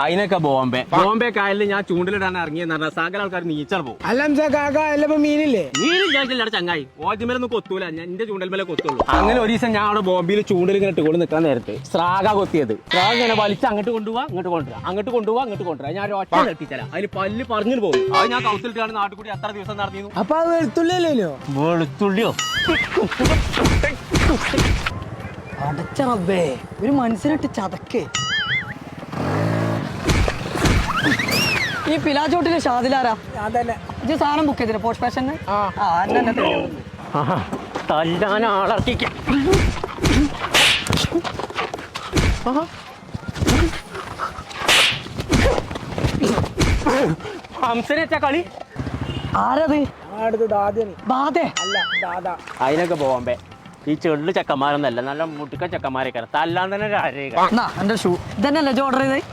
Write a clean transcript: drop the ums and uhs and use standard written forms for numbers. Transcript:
അതിനൊക്കെ ബോംബെ കായലിൽ ഞാൻ ചൂണ്ടിലിടാൻ ഇറങ്ങിയെന്ന് പറഞ്ഞാൽ സകല ആൾക്കാർ നീച്ചാൽ പോകും. മീനില്ലേ? മീനില്ല ചങ്ങായി, ഓദ്യമേലൊന്നും കൊത്തൂല, ഞാൻ എന്റെ ചൂണ്ടൽമേലെ കൊത്തുള്ളൂ. അങ്ങനെ ഒരു ദിവസം ഞാൻ അവിടെ ബോംബെയിൽ ചൂണ്ടിൽ ഇങ്ങനെ ഇട്ടുകൊണ്ട് നിൽക്കാൻ നേരത്ത് സ്രാഗ കൊത്തിയത്. സ്രാഗ ഇങ്ങനെ വലിച്ച് അങ്ങോട്ട് കൊണ്ടുപോവാ ഇങ്ങോട്ട് കൊണ്ടുവരാ, അങ്ങോട്ട് കൊണ്ടുപോവാ ഇങ്ങോട്ട് കൊണ്ടുവരാ. ഞാൻ ഒരു ഒറ്റ നിർത്തിച്ചാല അതിന് പല്ല് പറഞ്ഞു പോകും. അത് ഞാൻ കൗത്തിലിട്ടാണ് നാട്ടിൽ കൂടി അത്ര ദിവസം നടത്തിയിരുന്നു. അപ്പൊ അത് വെളുത്തുള്ളിയല്ലോ? വെളുത്തുള്ളിയോ? അടച്ച റബ്ബേ, ഒരു മനസ്സിനിട്ട് ചതക്കേ. ഈ പിലാച്ചോട്ടിലെ ഷാദിലാരാ? ഇത് സാധനം ബുക്ക് ചെയ്തില്ല പോസ്റ്റ് ഫാഷന്? തല്ലാൻ ആളർക്കിക്ക. ഹംസനെച്ചാ കളി ആരത്? അതിനൊക്കെ ബോംബെ. ഈ ചെള്ളു ചെക്കന്മാരൊന്നല്ല, നല്ല മുട്ടുക്ക ചെക്കന്മാരൊക്കെ തല്ലാൻ തന്നെ. എന്റെ ഷൂ ഇതന്നെയല്ലേ ഓർഡർ ചെയ്തേ?